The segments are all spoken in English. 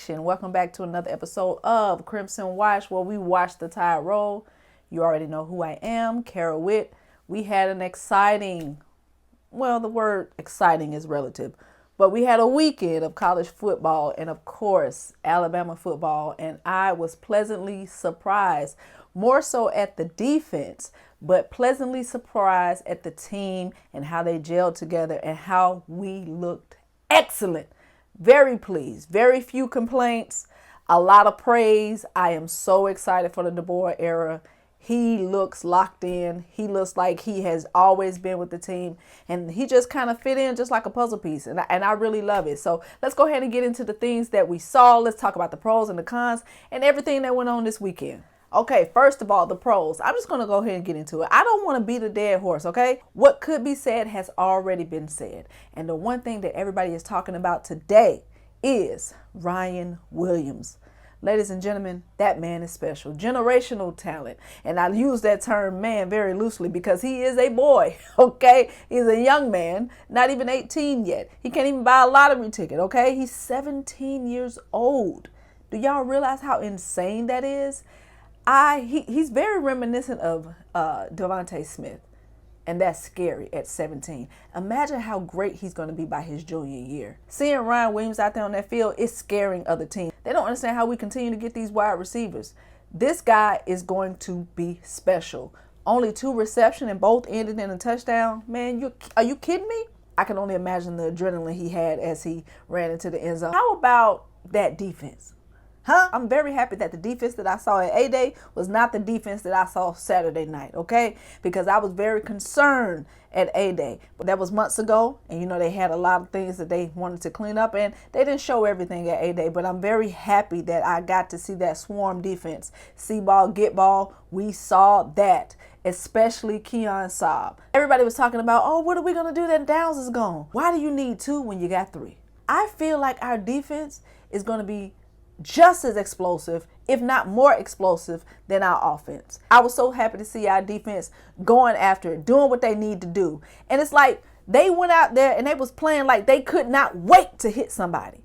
Nation. Welcome back to another episode of Crimson Watch, where we watch the Tide roll. You already know who I am, Kara Witt. We had an exciting, well, the word exciting is relative, but we had a weekend of college football and, of course, Alabama football, and I was pleasantly surprised, more so at the defense, but pleasantly surprised at the team and how they gelled together and how we looked excellent. Very pleased. Very few complaints. A lot of praise. I am so excited for the DeBoer era. He looks locked in. He looks like he has always been with the team. And he just kind of fit in just like a puzzle piece. And I really love it. So let's go ahead and get into the things that we saw. Let's talk about the pros and the cons and everything that went on this weekend. Okay, first of all, the pros. I'm just going to go ahead and get into it. I don't want to beat a dead horse, okay? What could be said has already been said. And the one thing that everybody is talking about today is Ryan Williams. Ladies and gentlemen, that man is special. Generational talent. And I use that term man very loosely because he is a boy, okay? He's a young man, not even 18 yet. He can't even buy a lottery ticket, okay? He's 17 years old. Do y'all realize how insane that is? He's very reminiscent of Devontae Smith, and that's scary at 17. Imagine how great he's going to be by his junior year. Seeing Ryan Williams out there on that field is scaring other teams. They don't understand how we continue to get these wide receivers. This guy is going to be special. Only 2 receptions and both ended in a touchdown. Man, are you kidding me? I can only imagine the adrenaline he had as he ran into the end zone. How about that defense? I'm very happy that the defense that I saw at A-Day was not the defense that I saw Saturday night, okay? Because I was very concerned at A-Day. But that was months ago, and you know they had a lot of things that they wanted to clean up, and they didn't show everything at A-Day. But I'm very happy that I got to see that swarm defense. See ball, get ball, we saw that. Especially Keon Saab. Everybody was talking about, oh, what are we going to do that Downs is gone? Why do you need 2 when you got 3? I feel like our defense is going to be just as explosive, if not more explosive than our offense. I was so happy to see our defense going after it, doing what they need to do. And it's like they went out there and they was playing like they could not wait to hit somebody.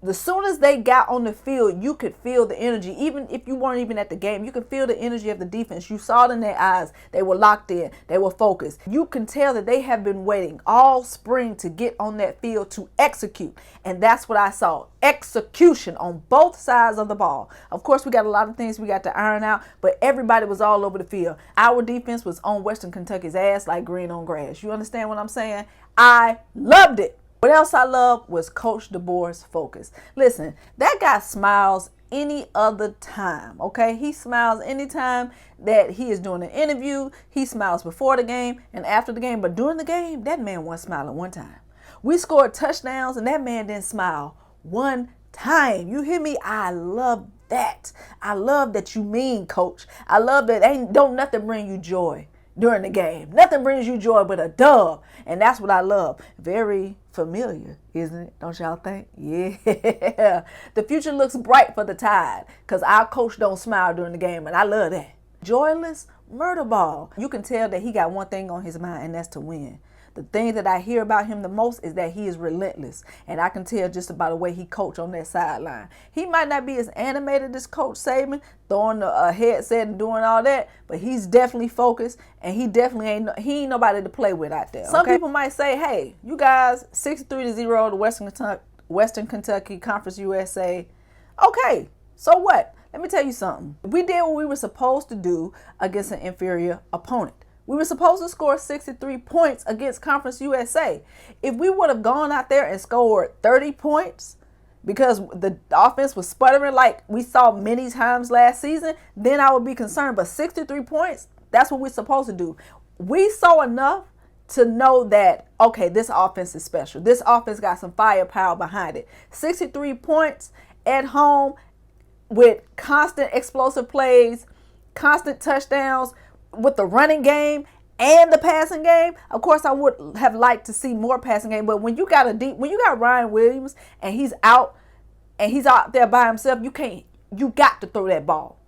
As soon as they got on the field, you could feel the energy. Even if you weren't even at the game, you could feel the energy of the defense. You saw it in their eyes. They were locked in. They were focused. You can tell that they have been waiting all spring to get on that field to execute. And that's what I saw. Execution on both sides of the ball. Of course, we got a lot of things we got to iron out, but everybody was all over the field. Our defense was on Western Kentucky's ass like green on grass. You understand what I'm saying? I loved it. What else I loved was Coach DeBoer's focus. Listen, that guy smiles any other time, okay? He smiles anytime that he is doing an interview. He smiles before the game and after the game. But during the game, that man wasn't smiling one time. We scored touchdowns and that man didn't smile one time. You hear me? I love that. I love that you mean, Coach. I love that don't nothing bring you joy during the game. Nothing brings you joy but a dub. And that's what I love. Very familiar, isn't it? Don't y'all think? Yeah. The future looks bright for the Tide because our coach don't smile during the game, and I love that. Joyless murder ball. You can tell that he got one thing on his mind, and that's to win. The thing that I hear about him the most is that he is relentless. And I can tell just about the way he coached on that sideline. He might not be as animated as Coach Saban, throwing the headset and doing all that, but he's definitely focused, and he ain't nobody to play with out there. Okay? Some people might say, hey, you guys, 63-0 to Western Kentucky Conference USA. Okay, so what? Let me tell you something. We did what we were supposed to do against an inferior opponent. We were supposed to score 63 points against Conference USA. If we would have gone out there and scored 30 points because the offense was sputtering like we saw many times last season, then I would be concerned. But 63 points, that's what we're supposed to do. We saw enough to know that, okay, this offense is special. This offense got some firepower behind it. 63 points at home with constant explosive plays, constant touchdowns, with the running game and the passing game. Of course, I would have liked to see more passing game, but when you got Ryan Williams and he's out there by himself, you got to throw that ball.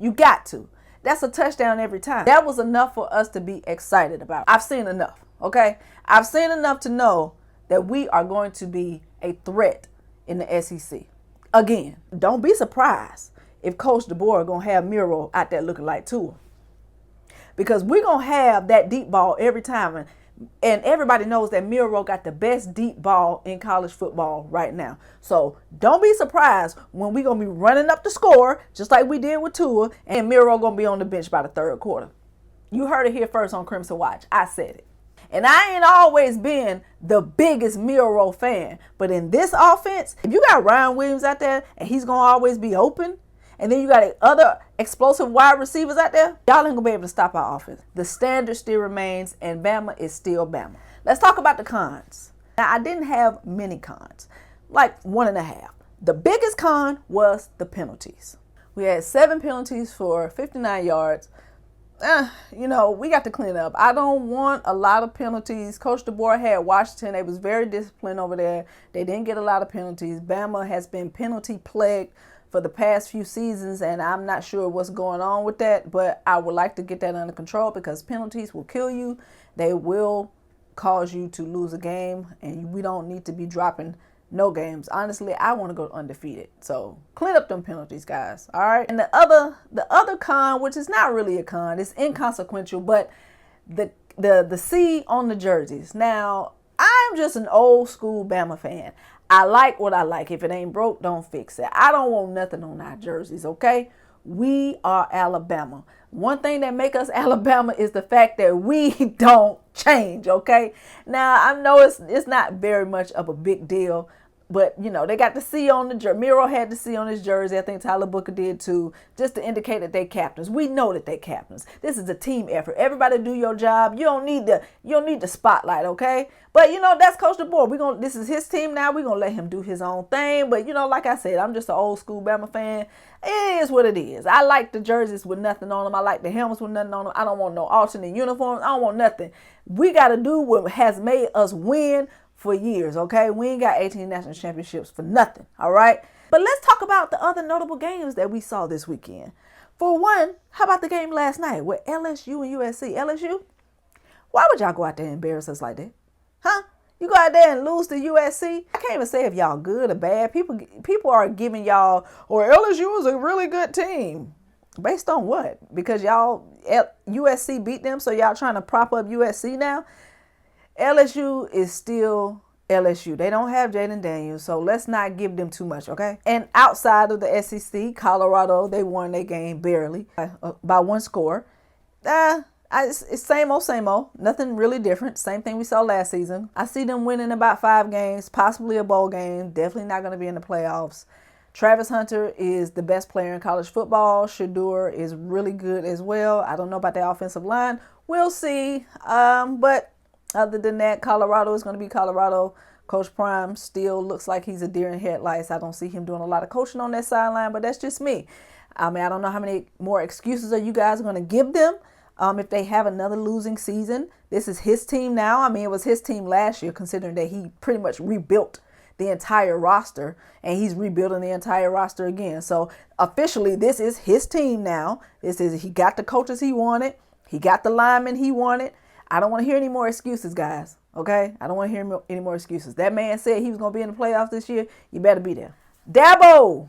You got to. That's a touchdown every time. That was enough for us to be excited about. I've seen enough, okay? I've seen enough to know that we are going to be a threat in the SEC. Again, don't be surprised if Coach DeBoer going to have Miro out there looking like Tua. Because we're going to have that deep ball every time. And everybody knows that Miro got the best deep ball in college football right now. So don't be surprised when we're going to be running up the score, just like we did with Tua, and Miro going to be on the bench by the third quarter. You heard it here first on Crimson Watch. I said it. And I ain't always been the biggest Miro fan. But in this offense, if you got Ryan Williams out there and he's going to always be open, and then you got other explosive wide receivers out there, y'all ain't going to be able to stop our offense. The standard still remains, and Bama is still Bama. Let's talk about the cons. Now, I didn't have many cons, like 1.5. The biggest con was the penalties. We had 7 penalties for 59 yards. We got to clean up. I don't want a lot of penalties. Coach DeBoer had Washington. They was very disciplined over there. They didn't get a lot of penalties. Bama has been penalty plagued for the past few seasons, and I'm not sure what's going on with that, but I would like to get that under control because penalties will kill you. They will cause you to lose a game, and we don't need to be dropping no games. Honestly, I want to go undefeated. So clean up them penalties, guys. All right. And the other con, which is not really a con, it's inconsequential, but the C on the jerseys. Now, I'm just an old school Bama fan. I like what I like. If it ain't broke, don't fix it. I don't want nothing on our jerseys, okay? We are Alabama. One thing that make us Alabama is the fact that we don't change, okay? Now, I know it's not very much of a big deal, but, they got the C on the jersey. Miro had the C on his jersey. I think Tyler Booker did too, just to indicate that they captains. We know that they captains. This is a team effort. Everybody do your job. You don't need the spotlight, okay? But, that's Coach DeBoer. This is his team now. We're going to let him do his own thing. But, like I said, I'm just an old school Bama fan. It is what it is. I like the jerseys with nothing on them. I like the helmets with nothing on them. I don't want no alternate uniforms. I don't want nothing. We got to do what has made us win for years, okay? We ain't got 18 national championships for nothing, all right? But let's talk about the other notable games that we saw this weekend. For one, how about the game last night with LSU and USC? LSU, why would y'all go out there and embarrass us like that? Huh? You go out there and lose to USC? I can't even say if y'all good or bad. People are giving y'all, or LSU is a really good team. Based on what? Because USC beat them, so y'all trying to prop up USC now? LSU is still LSU. They don't have Jaden Daniels, so let's not give them too much, okay? And outside of the SEC, Colorado, they won their game barely by 1 score. It's same old. Nothing really different. Same thing we saw last season. I see them winning about 5 games, possibly a bowl game. Definitely not going to be in the playoffs. Travis Hunter is the best player in college football. Shedeur is really good as well. I don't know about the offensive line. We'll see. But other than that, Colorado is going to be Colorado. Coach Prime still looks like he's a deer in headlights. I don't see him doing a lot of coaching on that sideline, but that's just me. I don't know how many more excuses are you guys going to give them if they have another losing season. This is his team now. It was his team last year, considering that he pretty much rebuilt the entire roster, and he's rebuilding the entire roster again. So officially, this is his team now. He got the coaches he wanted. He got the linemen he wanted. I don't want to hear any more excuses, guys. Okay? I don't want to hear any more excuses. That man said he was going to be in the playoffs this year. You better be there. Dabo.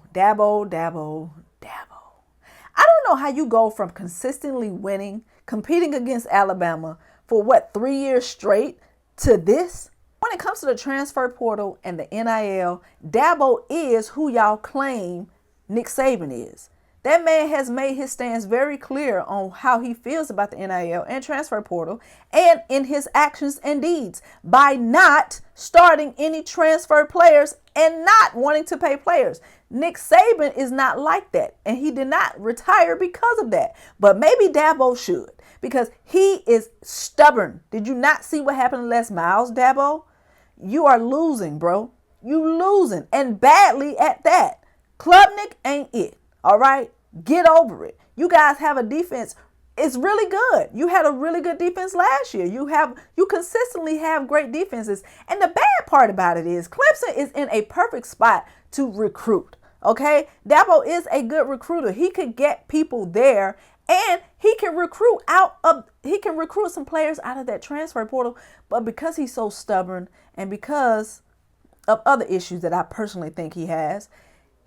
I don't know how you go from consistently winning, competing against Alabama for 3 years straight to this. When it comes to the transfer portal and the NIL, Dabo is who y'all claim Nick Saban is. That man has made his stance very clear on how he feels about the NIL and transfer portal, and in his actions and deeds by not starting any transfer players and not wanting to pay players. Nick Saban is not like that, and he did not retire because of that. But maybe Dabo should, because he is stubborn. Did you not see what happened to Les Miles, Dabo? You are losing, bro. You losing, and badly at that. Klubnik ain't it. All right, get over it. You guys have a defense. It's really good. You had a really good defense last year. You consistently have great defenses. And the bad part about it is Clemson is in a perfect spot to recruit. Okay, Dabo is a good recruiter. He could get people there, and he can recruit some players out of that transfer portal. But because he's so stubborn, and because of other issues that I personally think he has,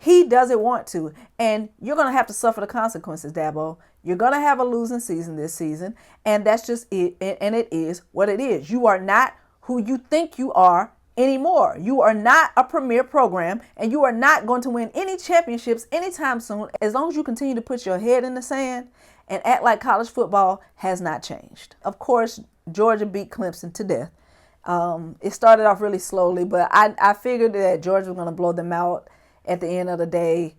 He doesn't want to. And you're going to have to suffer the consequences, Dabo. You're going to have a losing season this season. And that's just it. And it is what it is. You are not who you think you are anymore. You are not a premier program, and you are not going to win any championships anytime soon as long as you continue to put your head in the sand and act like college football has not changed. Of course, Georgia beat Clemson to death. It started off really slowly, but I figured that Georgia was going to blow them out at the end of the day.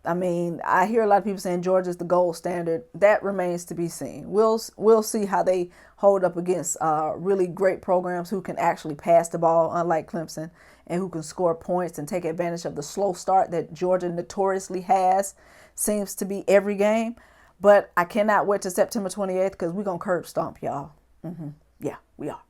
I mean, I hear a lot of people saying Georgia's the gold standard. That remains to be seen. We'll see how they hold up against really great programs who can actually pass the ball, unlike Clemson, and who can score points and take advantage of the slow start that Georgia notoriously has. Seems to be every game. But I cannot wait till September 28th because we're going to curb stomp, y'all. Yeah, we are.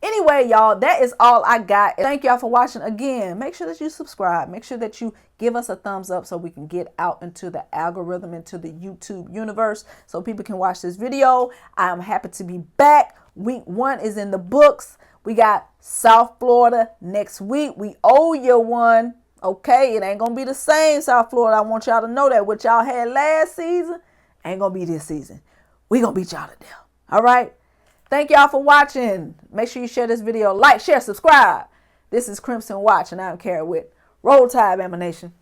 Anyway, y'all, that is all I got. Thank y'all for watching. Again, make sure that you subscribe. Make sure that you give us a thumbs up so we can get out into the algorithm, into the YouTube universe, so people can watch this video. I'm happy to be back. Week 1 is in the books. We got South Florida next week. We owe you one. Okay, it ain't going to be the same South Florida. I want y'all to know that. What y'all had last season ain't going to be this season. We going to beat y'all to death. All right? Thank y'all for watching. Make sure you share this video. Like, share, subscribe. This is Crimson Watch, and I'm Kara with Roll Tide, Bama Nation.